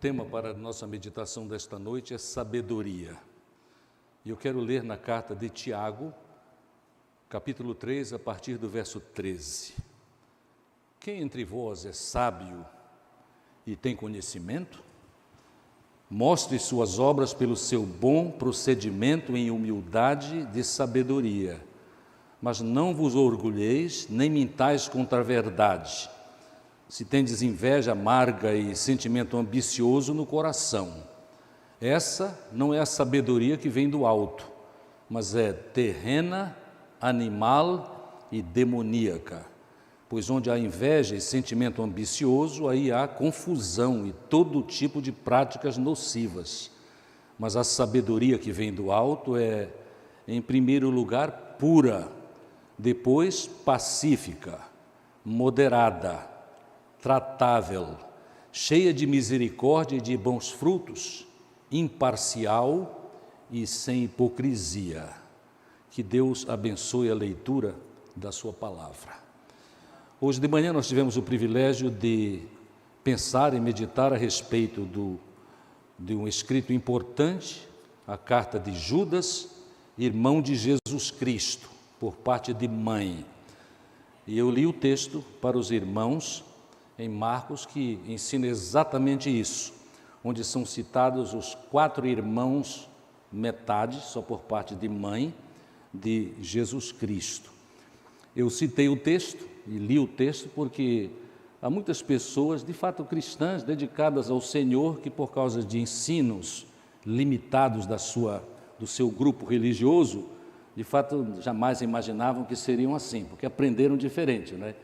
tema para a nossa meditação desta noite é sabedoria. E eu quero ler na carta de Tiago, capítulo 3, a partir do verso 13. Quem entre vós é sábio e tem conhecimento? Mostre suas obras pelo seu bom procedimento em humildade de sabedoria. Mas não vos orgulheis, nem mintais contra a verdade. Se tendes inveja amarga e sentimento ambicioso no coração, essa não é a sabedoria que vem do alto, mas é terrena, animal e demoníaca. Pois onde há inveja e sentimento ambicioso, aí há confusão e todo tipo de práticas nocivas. Mas a sabedoria que vem do alto é, em primeiro lugar, pura, depois pacífica, moderada, tratável, cheia de misericórdia e de bons frutos, imparcial e sem hipocrisia. Que Deus abençoe a leitura da sua palavra. Hoje de manhã nós tivemos o privilégio de pensar e meditar a respeito de um escrito importante, a carta de Judas, irmão de Jesus Cristo, por parte de mãe. E eu li o texto para os irmãos em Marcos, que ensina exatamente isso, onde são citados os 4 irmãos, metade, só por parte de mãe, de Jesus Cristo. Eu citei o texto e li o texto porque há muitas pessoas, de fato cristãs, dedicadas ao Senhor, que por causa de ensinos limitados do seu grupo religioso, de fato jamais imaginavam que seriam assim, porque aprenderam diferente, né?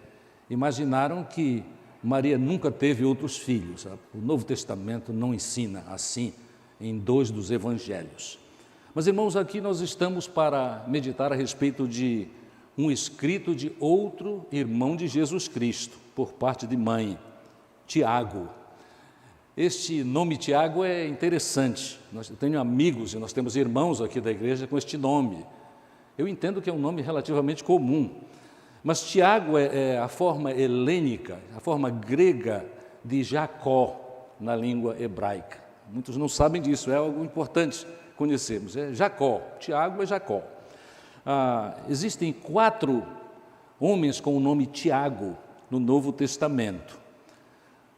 Imaginaram que Maria nunca teve outros filhos. O Novo Testamento não ensina assim em 2 dos evangelhos. Mas, irmãos, aqui nós estamos para meditar a respeito de um escrito de outro irmão de Jesus Cristo, por parte de mãe, Tiago. Este nome Tiago é interessante. Eu tenho amigos e nós temos irmãos aqui da igreja com este nome. Eu entendo que é um nome relativamente comum. Mas Tiago é a forma helênica, a forma grega de Jacó na língua hebraica. Muitos não sabem disso, é algo importante conhecermos. É Jacó, Tiago é Jacó. Existem 4 homens com o nome Tiago no Novo Testamento.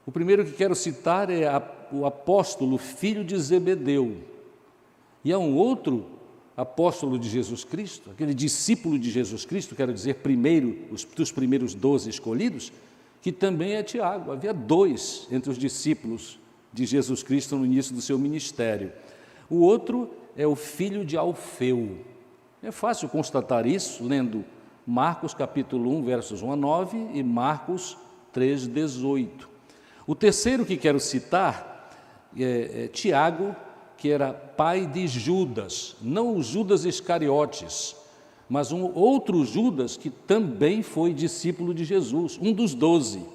O primeiro que quero citar é o apóstolo, filho de Zebedeu. E há um outro apóstolo de Jesus Cristo, aquele discípulo de Jesus Cristo, quero dizer, dos primeiros 12 escolhidos, que também é Tiago. Havia 2 entre os discípulos de Jesus Cristo no início do seu ministério. O outro é o filho de Alfeu. É fácil constatar isso lendo Marcos capítulo 1, versos 1 a 9 e Marcos 3, 18. O terceiro que quero citar é Tiago, que era pai de Judas, não o Judas Iscariotes, mas um outro Judas que também foi discípulo de Jesus, um dos 12.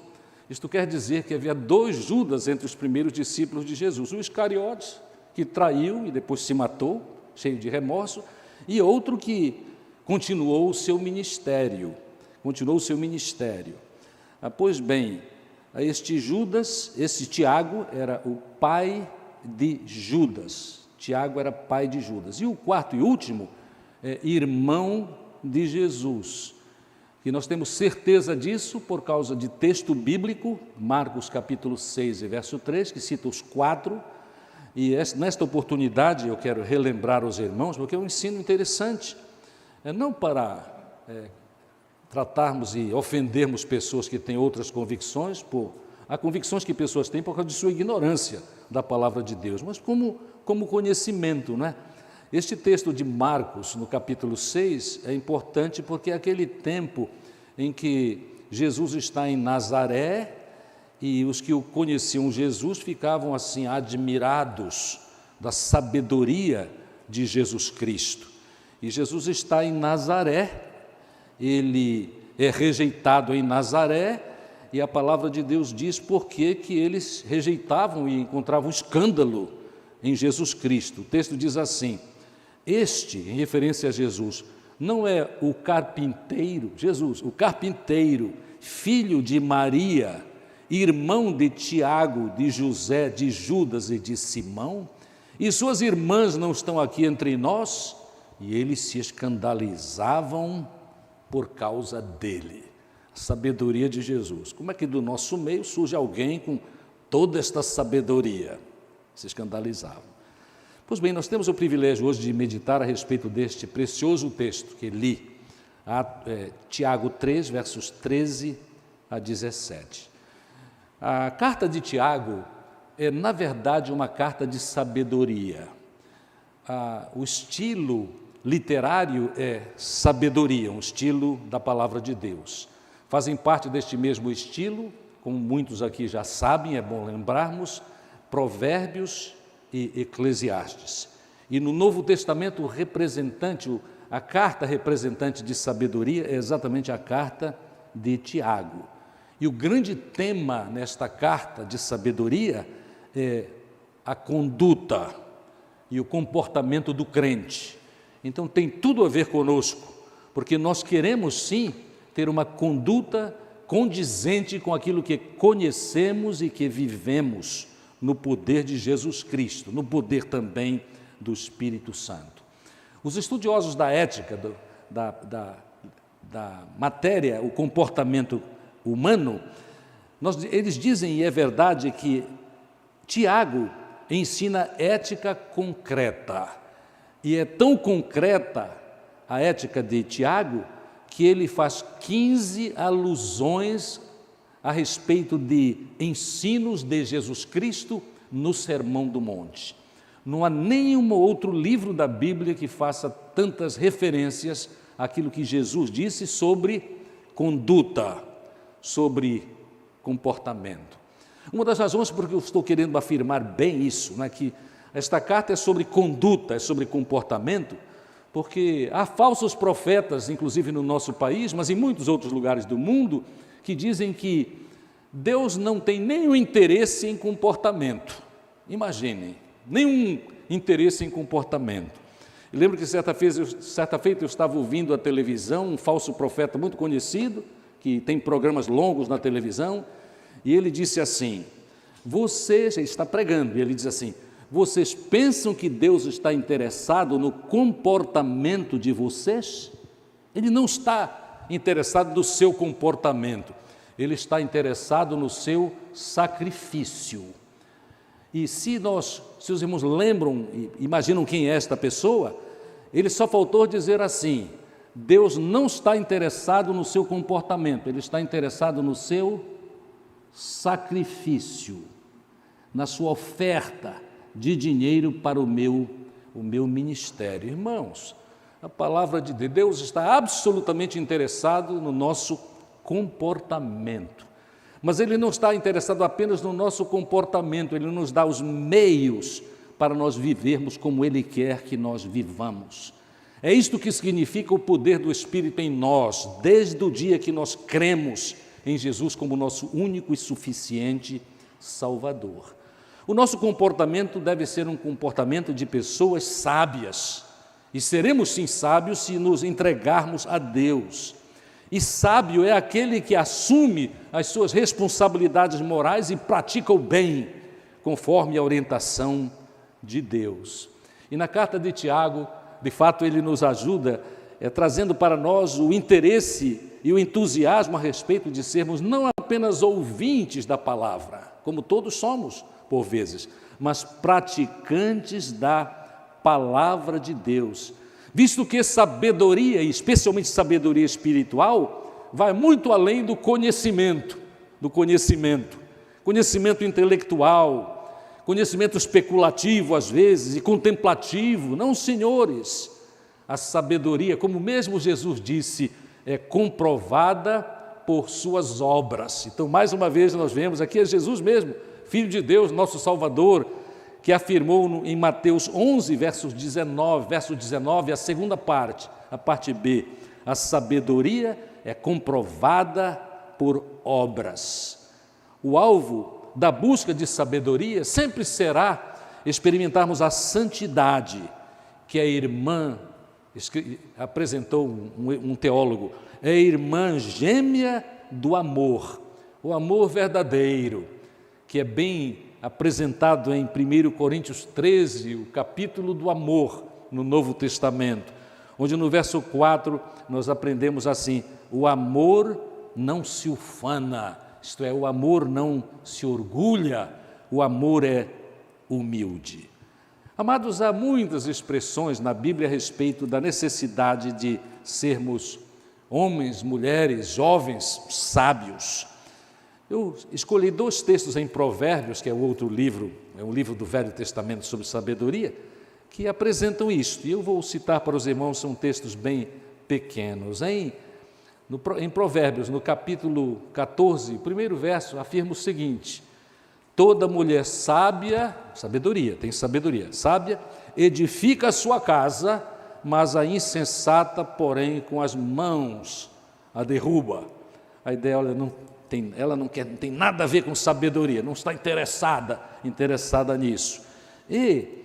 Isto quer dizer que havia 2 Judas entre os primeiros discípulos de Jesus, o Iscariotes, que traiu e depois se matou, cheio de remorso, e outro que continuou o seu ministério. Pois bem, esse Tiago era o pai de Judas. Tiago era pai de Judas. E o quarto e último é irmão de Jesus. E nós temos certeza disso por causa de texto bíblico, Marcos capítulo 6 e verso 3, que cita os 4. E nesta oportunidade eu quero relembrar aos irmãos, porque é um ensino interessante, não para tratarmos e ofendermos pessoas que têm outras convicções, há convicções que pessoas têm por causa de sua ignorância da palavra de Deus, mas como conhecimento, né? Este texto de Marcos, no capítulo 6, é importante porque é aquele tempo em que Jesus está em Nazaré e os que o conheciam Jesus ficavam assim admirados da sabedoria de Jesus Cristo. E Jesus está em Nazaré, ele é rejeitado em Nazaré, e a palavra de Deus diz por que eles rejeitavam e encontravam escândalo em Jesus Cristo. O texto diz assim: este, em referência a Jesus, não é o carpinteiro, Jesus, o carpinteiro, filho de Maria irmão de Tiago, de José, de Judas e de Simão? E suas irmãs não estão aqui entre nós? E eles se escandalizavam por causa dele. A sabedoria de Jesus. Como é que do nosso meio surge alguém com toda esta sabedoria? Se escandalizavam. Pois bem, nós temos o privilégio hoje de meditar a respeito deste precioso texto que li, Tiago 3, versos 13 a 17. A carta de Tiago é, na verdade, uma carta de sabedoria. O estilo literário é sabedoria, um estilo da palavra de Deus. Fazem parte deste mesmo estilo, como muitos aqui já sabem, é bom lembrarmos, Provérbios e Eclesiastes. E no Novo Testamento, a carta representante de sabedoria é exatamente a carta de Tiago. E o grande tema nesta carta de sabedoria é a conduta e o comportamento do crente. Então tem tudo a ver conosco, porque nós queremos sim ter uma conduta condizente com aquilo que conhecemos e que vivemos no poder de Jesus Cristo, no poder também do Espírito Santo. Os estudiosos da ética, da matéria, o comportamento humano, eles dizem, e é verdade, que Tiago ensina ética concreta. E é tão concreta a ética de Tiago que ele faz 15 alusões a respeito de ensinos de Jesus Cristo no Sermão do Monte. Não há nenhum outro livro da Bíblia que faça tantas referências àquilo que Jesus disse sobre conduta, sobre comportamento. Uma das razões por que eu estou querendo afirmar bem isso, né, que esta carta é sobre conduta, é sobre comportamento, porque há falsos profetas, inclusive no nosso país, mas em muitos outros lugares do mundo, que dizem que Deus não tem nenhum interesse em comportamento. Imaginem, nenhum interesse em comportamento. Eu lembro que certa feita eu estava ouvindo a televisão, um falso profeta muito conhecido, que tem programas longos na televisão, e ele disse assim, ele está pregando, e ele diz assim, vocês pensam que Deus está interessado no comportamento de vocês? Ele não está interessado no seu comportamento, ele está interessado no seu sacrifício. E se os irmãos lembram, imaginam quem é esta pessoa, ele só faltou dizer assim, Deus não está interessado no seu comportamento, ele está interessado no seu sacrifício, na sua oferta de dinheiro para o meu ministério. Irmãos, a palavra de Deus está absolutamente interessado no nosso comportamento. Mas Ele não está interessado apenas no nosso comportamento, Ele nos dá os meios para nós vivermos como Ele quer que nós vivamos. É isto que significa o poder do Espírito em nós, desde o dia que nós cremos em Jesus como nosso único e suficiente Salvador. O nosso comportamento deve ser um comportamento de pessoas sábias, e seremos sim sábios se nos entregarmos a Deus. E sábio é aquele que assume as suas responsabilidades morais e pratica o bem, conforme a orientação de Deus. E na carta de Tiago, de fato, ele nos ajuda, trazendo para nós o interesse e o entusiasmo a respeito de sermos não apenas ouvintes da palavra, como todos somos, por vezes, mas praticantes da palavra de Deus, visto que sabedoria, especialmente sabedoria espiritual, vai muito além do conhecimento intelectual, conhecimento especulativo às vezes e contemplativo. Não, senhores, a sabedoria, como mesmo Jesus disse, é comprovada por suas obras. Então, mais uma vez nós vemos aqui é Jesus mesmo, Filho de Deus, nosso Salvador, que afirmou em Mateus 11, verso 19, a segunda parte, a parte B, a sabedoria é comprovada por obras. O alvo da busca de sabedoria sempre será experimentarmos a santidade, que a irmã, apresentou um teólogo, é a irmã gêmea do amor. o amor verdadeiro, que é bem apresentado em 1 Coríntios 13, o capítulo do amor no Novo Testamento, onde no verso 4 nós aprendemos assim: o amor não se ufana, isto é, o amor não se orgulha, o amor é humilde. Amados, há muitas expressões na Bíblia a respeito da necessidade de sermos homens, mulheres, jovens, sábios. Eu escolhi 2 textos em Provérbios, que é o outro livro, é um livro do Velho Testamento sobre sabedoria, que apresentam isto. E eu vou citar para os irmãos, são textos bem pequenos. Em Provérbios, no capítulo 14, o primeiro verso, afirma o seguinte: toda mulher sábia, sabedoria, tem sabedoria, sábia, edifica a sua casa, mas a insensata, porém, com as mãos a derruba. A ideia, ela não tem nada a ver com sabedoria, não está interessada nisso. E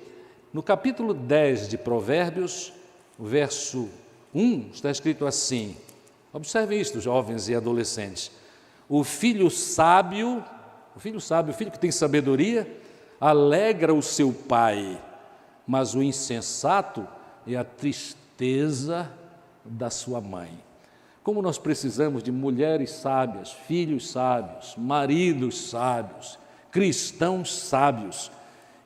no capítulo 10 de Provérbios, o verso 1, está escrito assim, observem isto, jovens e adolescentes: o filho sábio, o filho que tem sabedoria, alegra o seu pai, mas o insensato é a tristeza da sua mãe. Como nós precisamos de mulheres sábias, filhos sábios, maridos sábios, cristãos sábios.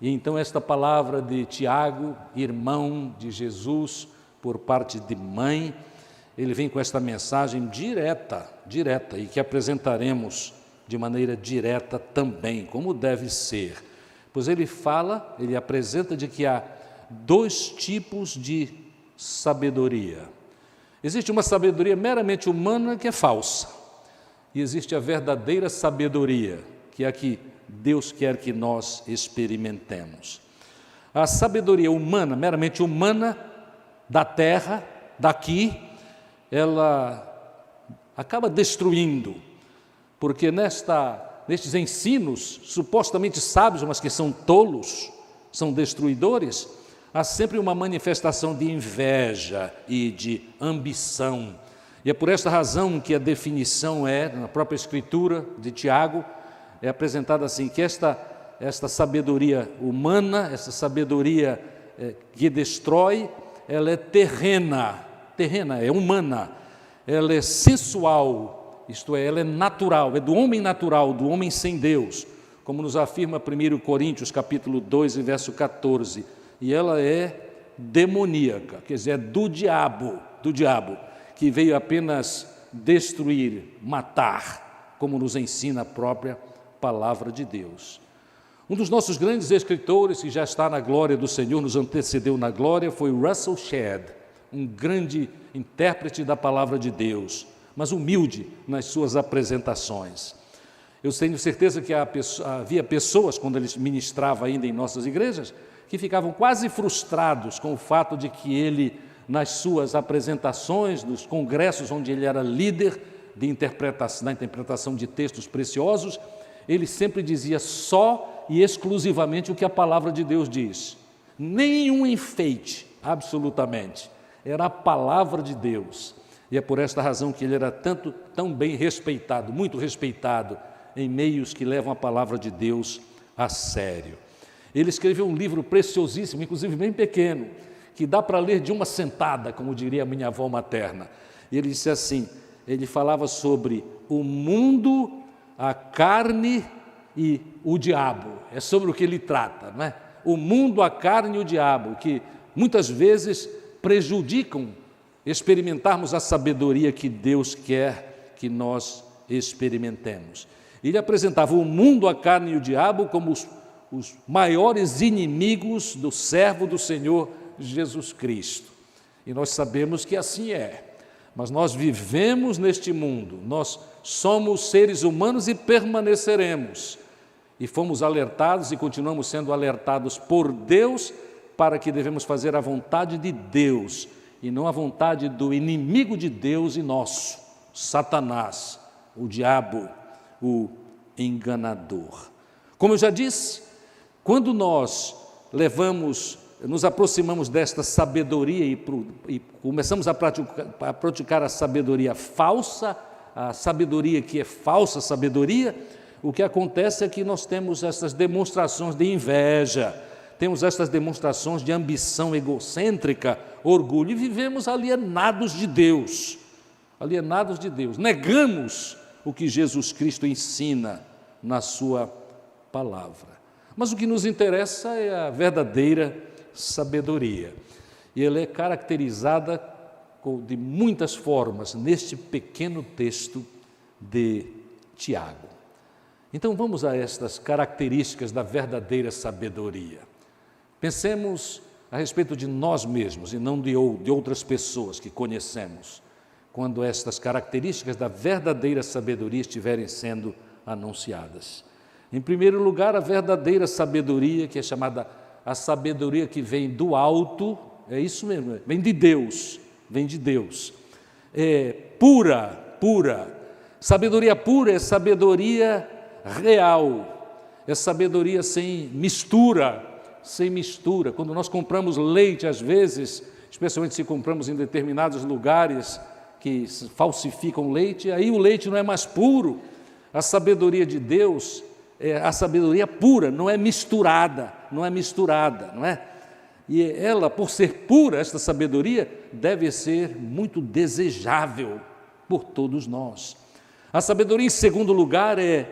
E então esta palavra de Tiago, irmão de Jesus, por parte de mãe, ele vem com esta mensagem direta, e que apresentaremos de maneira direta também, como deve ser. Pois ele apresenta de que há 2 tipos de sabedoria. Existe uma sabedoria meramente humana que é falsa, e existe a verdadeira sabedoria, que é a que Deus quer que nós experimentemos. A sabedoria humana, meramente humana, da terra, daqui, ela acaba destruindo, porque nestes ensinos supostamente sábios, mas que são tolos, são destruidores, há sempre uma manifestação de inveja e de ambição. E é por esta razão que a definição na própria Escritura de Tiago, é apresentada assim, que esta sabedoria humana, essa sabedoria que destrói, ela é terrena, é humana, ela é sensual, isto é, ela é natural, é do homem natural, do homem sem Deus, como nos afirma 1 Coríntios capítulo 2, verso 14, e ela é demoníaca, quer dizer, é do diabo, que veio apenas destruir, matar, como nos ensina a própria palavra de Deus. Um dos nossos grandes escritores, que já está na glória do Senhor, nos antecedeu na glória, foi Russell Shedd, um grande intérprete da palavra de Deus, mas humilde nas suas apresentações. Eu tenho certeza que havia pessoas, quando ele ministrava ainda em nossas igrejas, que ficavam quase frustrados com o fato de que ele, nas suas apresentações, nos congressos onde ele era líder na interpretação de textos preciosos, ele sempre dizia só e exclusivamente o que a palavra de Deus diz. Nenhum enfeite, absolutamente. Era a palavra de Deus. E é por esta razão que ele era tão bem respeitado, muito respeitado, em meios que levam a palavra de Deus a sério. Ele escreveu um livro preciosíssimo, inclusive bem pequeno, que dá para ler de uma sentada, como diria a minha avó materna. E ele disse assim, ele falava sobre o mundo, a carne e o diabo. É sobre o que ele trata, não é? O mundo, a carne e o diabo, que muitas vezes prejudicam experimentarmos a sabedoria que Deus quer que nós experimentemos. Ele apresentava o mundo, a carne e o diabo como os maiores inimigos do servo do Senhor Jesus Cristo. E nós sabemos que assim é. Mas nós vivemos neste mundo, nós somos seres humanos e permaneceremos. E fomos alertados e continuamos sendo alertados por Deus para que devemos fazer a vontade de Deus e não a vontade do inimigo de Deus e nosso, Satanás, o diabo, o enganador. Como eu já disse, quando nós nos aproximamos desta sabedoria e começamos a praticar a sabedoria falsa, a sabedoria que é falsa sabedoria, o que acontece é que nós temos essas demonstrações de inveja, temos essas demonstrações de ambição egocêntrica, orgulho, e vivemos alienados de Deus, negamos o que Jesus Cristo ensina na sua palavra. Mas o que nos interessa é a verdadeira sabedoria, e ela é caracterizada de muitas formas neste pequeno texto de Tiago. Então vamos a estas características da verdadeira sabedoria. Pensemos a respeito de nós mesmos e não de outras pessoas que conhecemos, quando estas características da verdadeira sabedoria estiverem sendo anunciadas. Em primeiro lugar, a verdadeira sabedoria, que é chamada a sabedoria que vem do alto, é isso mesmo, vem de Deus. É pura. Sabedoria pura é sabedoria real, é sabedoria sem mistura. Quando nós compramos leite, às vezes, especialmente se compramos em determinados lugares que falsificam leite, aí o leite não é mais puro. A sabedoria de Deus é a sabedoria pura, não é misturada, não é? E ela, por ser pura, esta sabedoria, deve ser muito desejável por todos nós. A sabedoria, em segundo lugar, é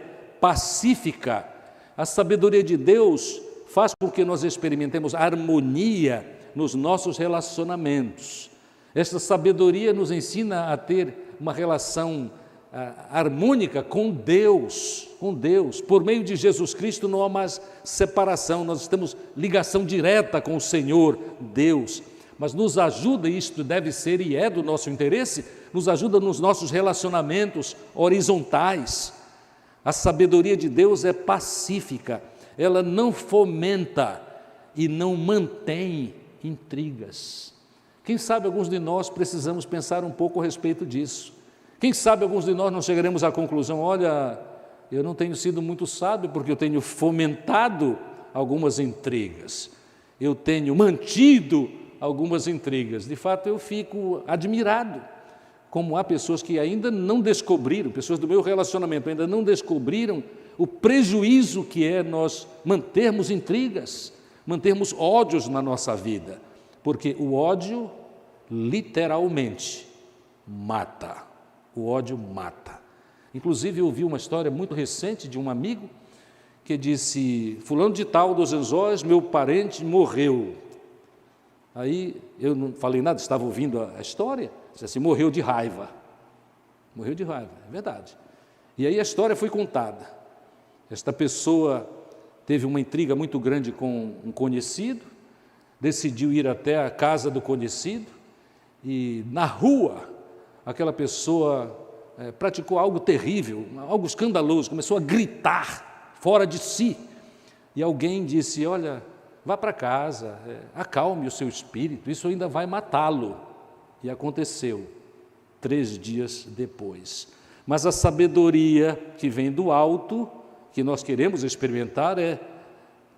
pacífica. A sabedoria de Deus faz com que nós experimentemos harmonia nos nossos relacionamentos. Esta sabedoria nos ensina a ter uma relação harmônica com Deus. Por meio de Jesus Cristo não há mais separação, nós temos ligação direta com o Senhor Deus, mas nos ajuda, isto deve ser e é do nosso interesse, nos ajuda nos nossos relacionamentos horizontais. A sabedoria de Deus é pacífica, ela não fomenta e não mantém intrigas. Quem sabe alguns de nós precisamos pensar um pouco a respeito disso. Quem sabe alguns de nós não chegaremos à conclusão, olha, eu não tenho sido muito sábio porque eu tenho fomentado algumas intrigas, eu tenho mantido algumas intrigas. De fato, eu fico admirado como há pessoas que ainda não descobriram, pessoas do meu relacionamento ainda não descobriram o prejuízo que é nós mantermos intrigas, mantermos ódios na nossa vida, porque o ódio literalmente mata. O ódio mata. Inclusive, eu ouvi uma história muito recente de um amigo que disse, fulano de tal dos Anzóis, meu parente morreu. Aí eu não falei nada, estava ouvindo a história, disse assim, morreu de raiva, é verdade. E aí a história foi contada. Esta pessoa teve uma intriga muito grande com um conhecido, decidiu ir até a casa do conhecido e na rua aquela pessoa praticou algo terrível, algo escandaloso, começou a gritar fora de si. E alguém disse, olha, vá para casa, acalme o seu espírito, isso ainda vai matá-lo. E aconteceu 3 dias depois. Mas a sabedoria que vem do alto, que nós queremos experimentar,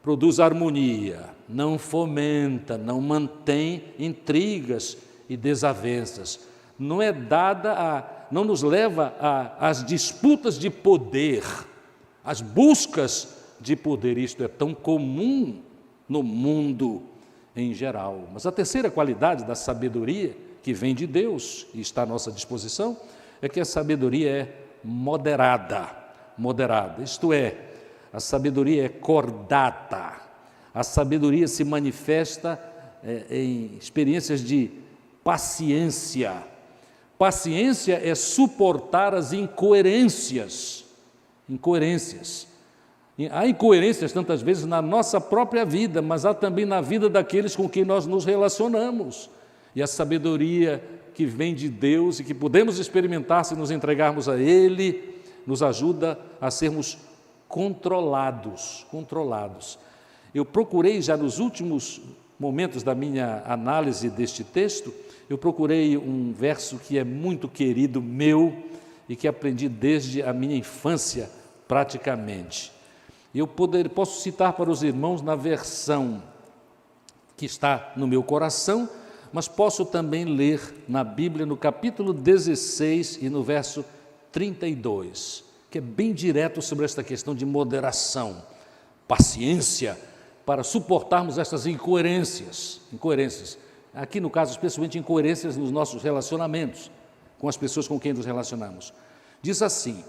produz harmonia, não fomenta, não mantém intrigas e desavenças. Não nos leva às disputas de poder, às buscas de poder. Isto é tão comum no mundo em geral. Mas a terceira qualidade da sabedoria, que vem de Deus e está à nossa disposição, é que a sabedoria é moderada. Isto é, a sabedoria é cordata. A sabedoria se manifesta em experiências de paciência. Paciência é suportar as incoerências. Há incoerências tantas vezes na nossa própria vida, mas há também na vida daqueles com quem nós nos relacionamos. E a sabedoria que vem de Deus e que podemos experimentar se nos entregarmos a Ele, nos ajuda a sermos controlados. Eu procurei já nos últimos momentos da minha análise deste texto, eu procurei um verso que é muito querido meu e que aprendi desde a minha infância praticamente. Eu posso citar para os irmãos na versão que está no meu coração, mas posso também ler na Bíblia no capítulo 16 e no verso 32, que é bem direto sobre esta questão de moderação, paciência, para suportarmos essas incoerências. Aqui, no caso, especialmente incoerências nos nossos relacionamentos, com as pessoas com quem nos relacionamos. Diz assim: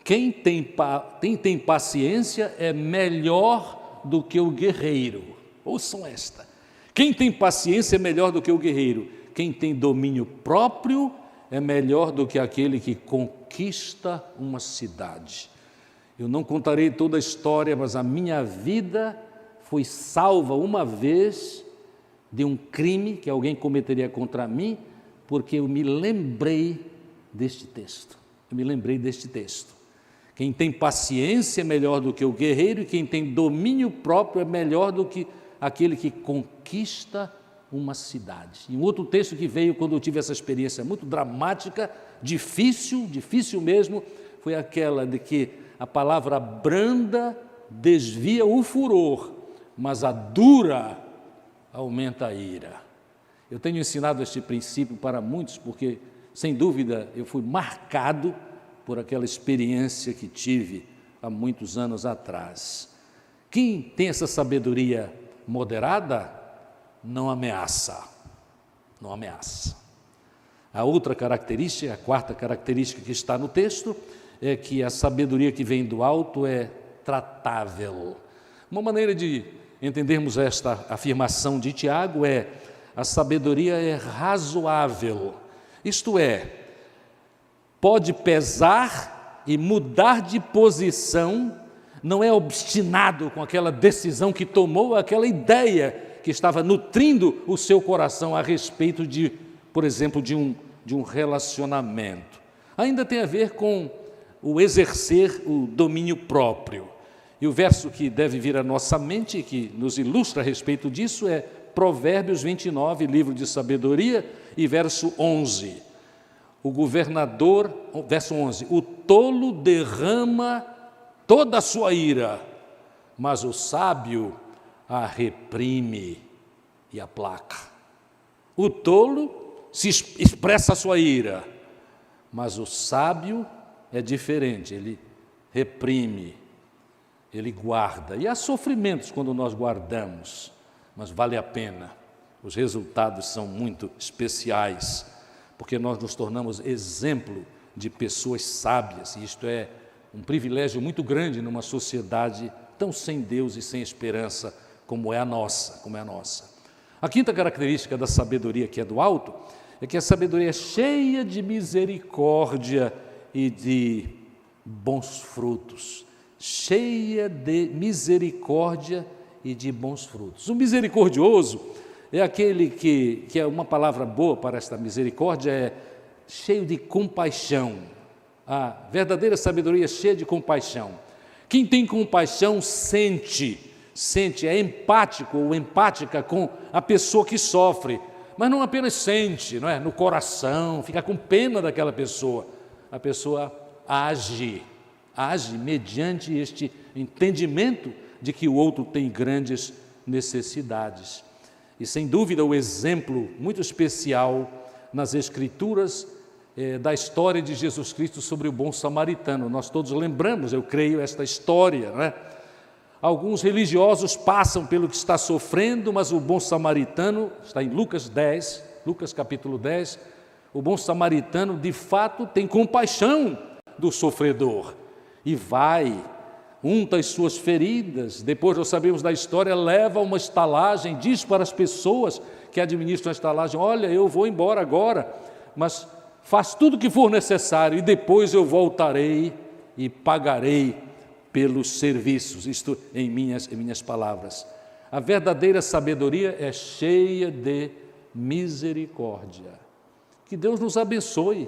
quem tem paciência é melhor do que o guerreiro. Ouçam esta. Quem tem paciência é melhor do que o guerreiro. Quem tem domínio próprio é melhor do que aquele que conquista uma cidade. Eu não contarei toda a história, mas a minha vida foi salva uma vez de um crime que alguém cometeria contra mim, porque eu me lembrei deste texto. Quem tem paciência é melhor do que o guerreiro, e quem tem domínio próprio é melhor do que aquele que conquista uma cidade. E um outro texto que veio quando eu tive essa experiência muito dramática, difícil mesmo, foi aquela de que a palavra branda desvia o furor, mas a dura aumenta a ira. Eu tenho ensinado este princípio para muitos, porque, sem dúvida, eu fui marcado por aquela experiência que tive há muitos anos atrás. Quem tem essa sabedoria moderada, não ameaça. A outra característica, a quarta característica que está no texto, é que a sabedoria que vem do alto é tratável. Uma maneira de entendermos esta afirmação de Tiago é: a sabedoria é razoável, isto é, pode pesar e mudar de posição, não é obstinado com aquela decisão que tomou, aquela ideia que estava nutrindo o seu coração a respeito de, por exemplo, de um relacionamento. Ainda tem a ver com o exercer o domínio próprio. E o verso que deve vir à nossa mente, que nos ilustra a respeito disso, é Provérbios 29, livro de sabedoria, e verso 11. Verso 11, o tolo derrama toda a sua ira, mas o sábio a reprime e aplaca. O tolo se expressa a sua ira, mas o sábio é diferente, ele reprime, ele guarda. E há sofrimentos quando nós guardamos, mas vale a pena. Os resultados são muito especiais, porque nós nos tornamos exemplo de pessoas sábias, e isto é um privilégio muito grande numa sociedade tão sem Deus e sem esperança como é a nossa. A quinta característica da sabedoria que é do alto é que a sabedoria é cheia de misericórdia e de bons frutos. Cheia de misericórdia e de bons frutos. O misericordioso é aquele que é uma palavra boa para esta misericórdia, é cheio de compaixão. A verdadeira sabedoria é cheia de compaixão. Quem tem compaixão sente, é empático ou empática com a pessoa que sofre, mas não apenas sente, não é? No coração, fica com pena daquela pessoa. A pessoa age mediante este entendimento de que o outro tem grandes necessidades. E sem dúvida o exemplo muito especial nas Escrituras da história de Jesus Cristo sobre o bom samaritano. Nós todos lembramos, eu creio, esta história, não é? Alguns religiosos passam pelo que está sofrendo, mas o bom samaritano, está em Lucas capítulo 10, o bom samaritano de fato tem compaixão do sofredor e vai, unta as suas feridas, depois nós sabemos da história, leva uma estalagem, diz para as pessoas que administram a estalagem: olha, eu vou embora agora, mas faz tudo o que for necessário e depois eu voltarei e pagarei pelos serviços, isto em minhas palavras. A verdadeira sabedoria é cheia de misericórdia. Que Deus nos abençoe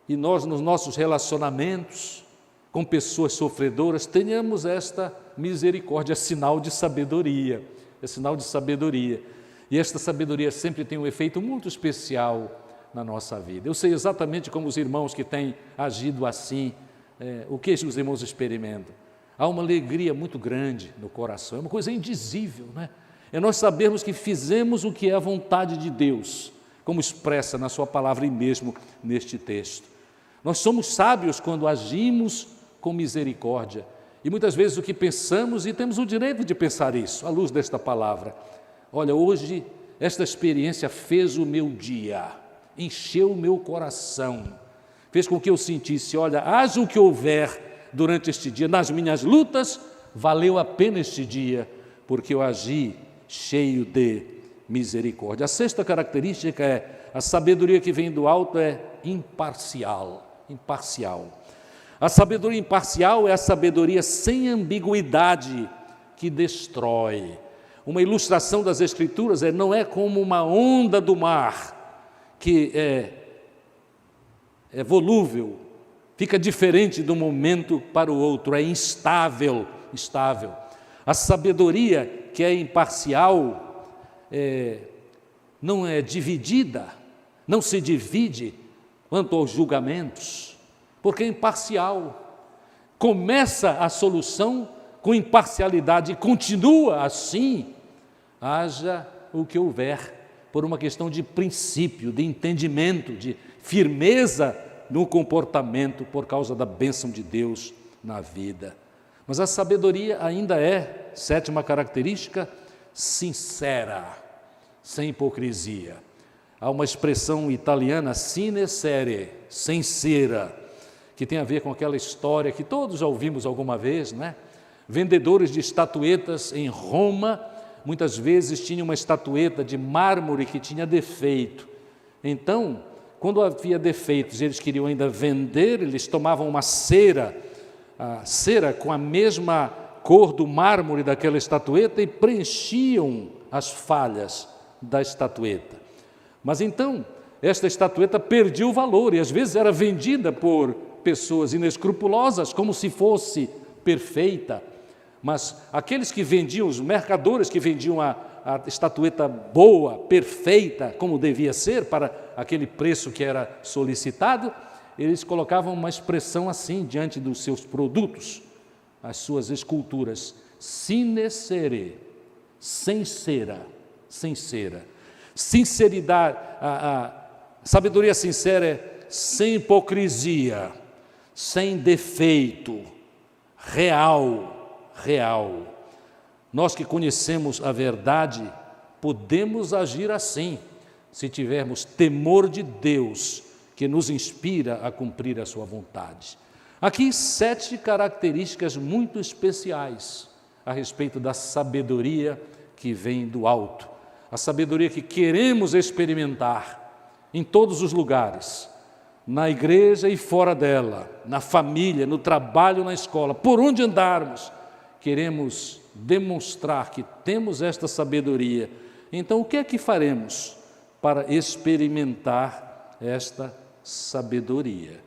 e nós, nos nossos relacionamentos com pessoas sofredoras, tenhamos esta misericórdia, é sinal de sabedoria, E esta sabedoria sempre tem um efeito muito especial na nossa vida. Eu sei exatamente como os irmãos que têm agido assim, o que os irmãos experimentam. Há uma alegria muito grande no coração, é uma coisa indizível, né? É nós sabermos que fizemos o que é a vontade de Deus, como expressa na sua palavra e mesmo neste texto. Nós somos sábios quando agimos com misericórdia. E muitas vezes o que pensamos, e temos o direito de pensar isso, à luz desta palavra. Olha, hoje esta experiência fez o meu dia, encheu o meu coração, fez com que eu sentisse, olha, haja o que houver durante este dia, nas minhas lutas, valeu a pena este dia, porque eu agi cheio de misericórdia. A sexta característica é, a sabedoria que vem do alto é imparcial. A sabedoria imparcial é a sabedoria sem ambiguidade que destrói. Uma ilustração das Escrituras não é como uma onda do mar, que é volúvel, fica diferente de um momento para o outro, é instável. A sabedoria que é imparcial não é dividida, não se divide quanto aos julgamentos, porque é imparcial. Começa a solução com imparcialidade e continua assim, haja o que houver, por uma questão de princípio, de entendimento, de firmeza no comportamento, por causa da bênção de Deus na vida. Mas a sabedoria ainda é, sétima característica, sincera, sem hipocrisia. Há uma expressão italiana, sine cere, sincera, que tem a ver com aquela história que todos já ouvimos alguma vez, né? Vendedores de estatuetas em Roma, muitas vezes tinham uma estatueta de mármore que tinha defeito. Então, quando havia defeitos, eles queriam ainda vender, eles tomavam uma cera, a cera com a mesma cor do mármore daquela estatueta e preenchiam as falhas da estatueta. Mas então, esta estatueta perdia o valor e às vezes era vendida por pessoas inescrupulosas como se fosse perfeita. Mas aqueles que vendiam, os mercadores que vendiam a estatueta boa, perfeita, como devia ser, para aquele preço que era solicitado, eles colocavam uma expressão assim diante dos seus produtos, as suas esculturas, sine cere, sem cera. Sinceridade, a sabedoria sincera é sem hipocrisia, sem defeito, real. Nós que conhecemos a verdade, podemos agir assim, se tivermos temor de Deus, que nos inspira a cumprir a sua vontade. Aqui 7 características muito especiais a respeito da sabedoria que vem do alto. A sabedoria que queremos experimentar em todos os lugares, na igreja e fora dela, na família, no trabalho, na escola, por onde andarmos, queremos demonstrar que temos esta sabedoria. Então, o que é que faremos para experimentar esta sabedoria?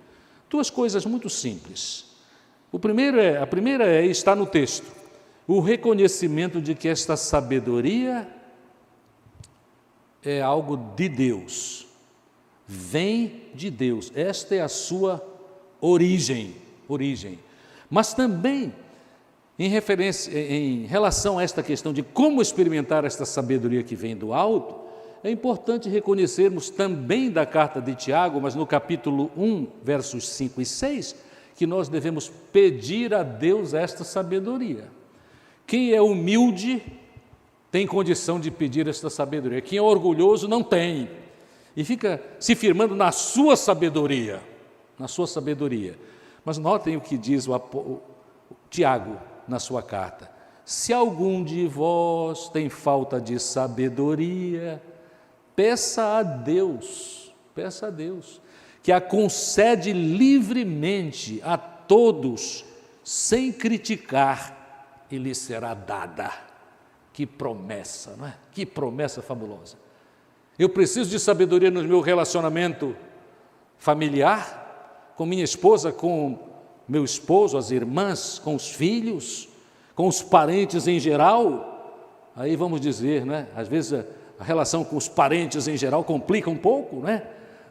2 coisas muito simples. A primeira está no texto, o reconhecimento de que esta sabedoria é algo de Deus, vem de Deus, esta é a sua origem. Mas também, em relação a esta questão de como experimentar esta sabedoria que vem do alto, é importante reconhecermos também da carta de Tiago, mas no capítulo 1, versos 5 e 6, que nós devemos pedir a Deus esta sabedoria. Quem é humilde tem condição de pedir esta sabedoria. Quem é orgulhoso não tem. E fica se firmando na sua sabedoria. Mas notem o que diz o Tiago na sua carta. Se algum de vós tem falta de sabedoria, peça a Deus, que a concede livremente a todos, sem criticar, e lhe será dada. Que promessa, não é? Que promessa fabulosa. Eu preciso de sabedoria no meu relacionamento familiar, com minha esposa, com meu esposo, as irmãs, com os filhos, com os parentes em geral. Aí vamos dizer, né? Às vezes a relação com os parentes em geral complica um pouco, né?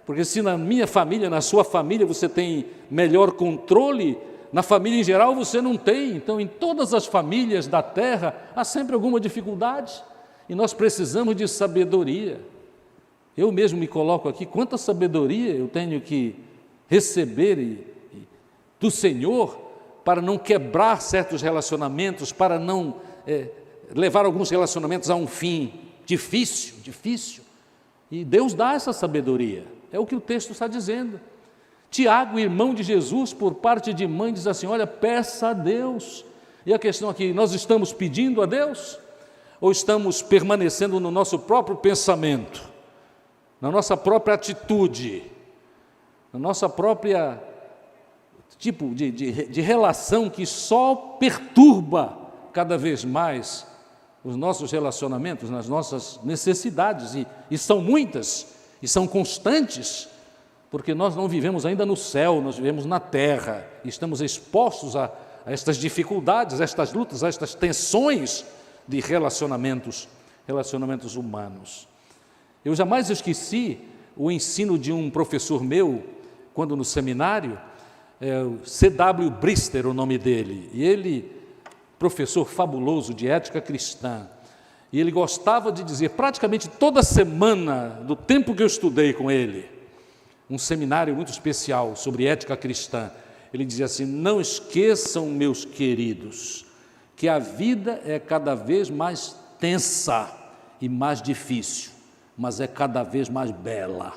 Porque se na minha família, na sua família, você tem melhor controle, na família em geral você não tem. Então, em todas as famílias da terra, há sempre alguma dificuldade. E nós precisamos de sabedoria. Eu mesmo me coloco aqui, quanta sabedoria eu tenho que receber do Senhor para não quebrar certos relacionamentos, para não levar alguns relacionamentos a um fim difícil. E Deus dá essa sabedoria, é o que o texto está dizendo. Tiago, irmão de Jesus, por parte de mãe, diz assim: olha, peça a Deus. E a questão aqui, nós estamos pedindo a Deus? Ou estamos permanecendo no nosso próprio pensamento, na nossa própria atitude, na nossa própria tipo de relação que só perturba cada vez mais os nossos relacionamentos, nas nossas necessidades, e são muitas, e são constantes, porque nós não vivemos ainda no céu, nós vivemos na terra, e estamos expostos a estas dificuldades, a estas lutas, a estas tensões de relacionamentos humanos. Eu jamais esqueci o ensino de um professor meu, quando no seminário, C.W. Brister, o nome dele, e ele, professor fabuloso de ética cristã, e ele gostava de dizer, praticamente toda semana, do tempo que eu estudei com ele, um seminário muito especial sobre ética cristã, ele dizia assim: não esqueçam, meus queridos, que a vida é cada vez mais tensa e mais difícil, mas é cada vez mais bela.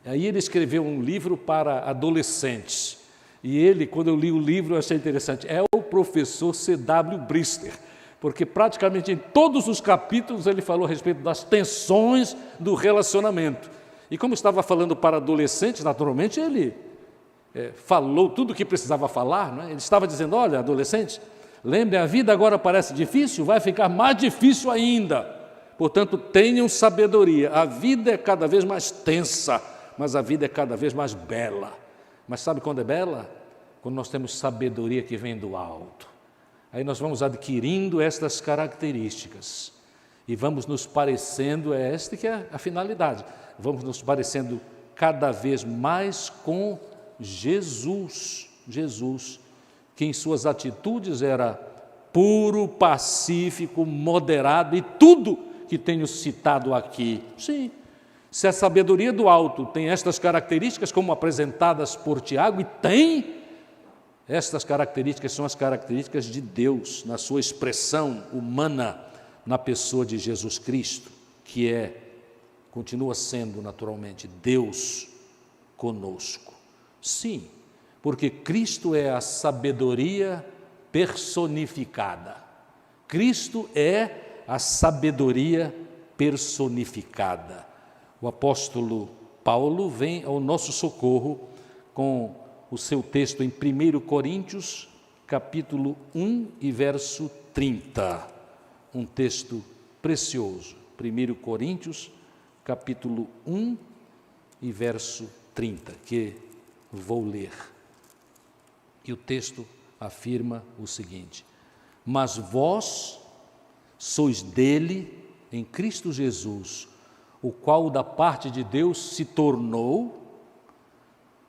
Aí ele escreveu um livro para adolescentes, e ele, quando eu li o livro, eu achei interessante, é o professor C.W. Brister, porque praticamente em todos os capítulos ele falou a respeito das tensões do relacionamento. E como estava falando para adolescentes, naturalmente ele falou tudo o que precisava falar, não é? Ele estava dizendo: olha, adolescentes, lembrem, a vida agora parece difícil, vai ficar mais difícil ainda. Portanto, tenham sabedoria. A vida é cada vez mais tensa, mas a vida é cada vez mais bela. Mas sabe quando é bela? Quando nós temos sabedoria que vem do alto. Aí nós vamos adquirindo estas características e vamos nos parecendo, esta que é a finalidade, vamos nos parecendo cada vez mais com Jesus, que em suas atitudes era puro, pacífico, moderado, e tudo que tenho citado aqui. Sim, se a sabedoria do alto tem estas características como apresentadas por Tiago, e tem, estas características são as características de Deus, na sua expressão humana, na pessoa de Jesus Cristo, que continua sendo naturalmente Deus conosco. Sim, porque Cristo é a sabedoria personificada. Cristo é a sabedoria personificada. O apóstolo Paulo vem ao nosso socorro com o seu texto em 1 Coríntios, capítulo 1 e verso 30. Um texto precioso. 1 Coríntios, capítulo 1 e verso 30, que vou ler. E o texto afirma o seguinte: mas vós sois dele em Cristo Jesus, o qual da parte de Deus se tornou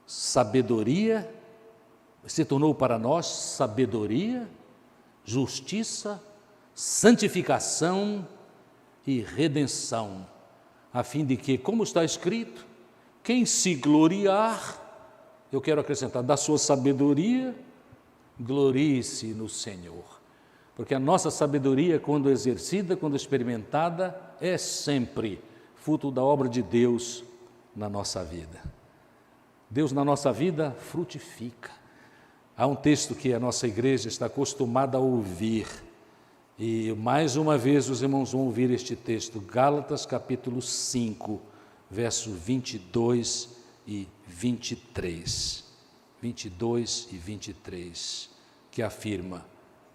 sabedoria, se tornou para nós sabedoria, justiça, santificação e redenção, a fim de que, como está escrito, quem se gloriar, eu quero acrescentar, da sua sabedoria, glorie-se no Senhor. Porque a nossa sabedoria, quando exercida, quando experimentada, é sempre fruto da obra de Deus na nossa vida. Deus na nossa vida frutifica. Há um texto que a nossa igreja está acostumada a ouvir, e mais uma vez os irmãos vão ouvir este texto, Gálatas capítulo 5, verso 22 e 23. 22 e 23, que afirma: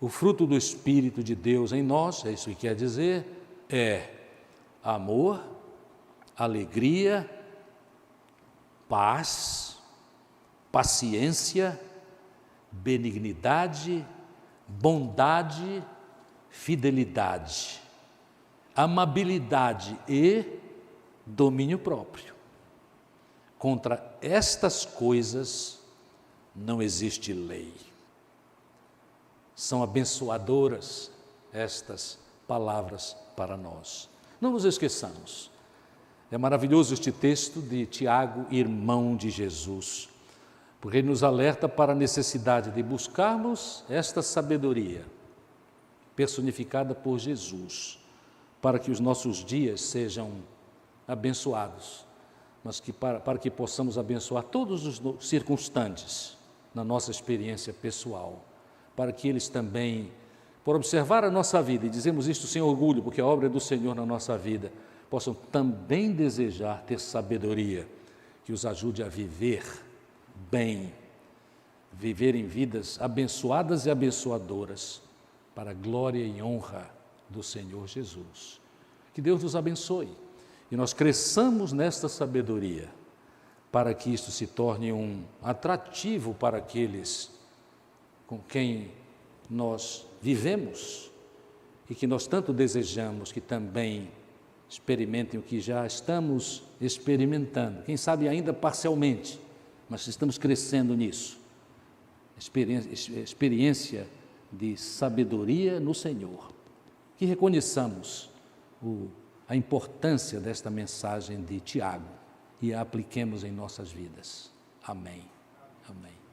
o fruto do Espírito de Deus em nós, é isso que quer dizer, é amor, alegria, paz, paciência, benignidade, bondade, fidelidade, amabilidade e domínio próprio. Contra estas coisas não existe lei. São abençoadoras estas palavras para nós. Não nos esqueçamos. É maravilhoso este texto de Tiago, irmão de Jesus. porque ele nos alerta para a necessidade de buscarmos esta sabedoria, personificada por Jesus, para que os nossos dias sejam abençoados, mas que para que possamos abençoar todos os circunstantes na nossa experiência pessoal, para que eles também, por observar a nossa vida, e dizemos isto sem orgulho, porque a obra é do Senhor na nossa vida, possam também desejar ter sabedoria, que os ajude a viver bem, viver em vidas abençoadas e abençoadoras, para a glória e honra do Senhor Jesus. Que Deus nos abençoe e nós cresçamos nesta sabedoria, para que isto se torne um atrativo para aqueles com quem nós vivemos e que nós tanto desejamos que também experimentem o que já estamos experimentando, quem sabe ainda parcialmente, mas estamos crescendo nisso. Experiência de sabedoria no Senhor. Que reconheçamos a importância desta mensagem de Tiago e a apliquemos em nossas vidas. Amém. Amém.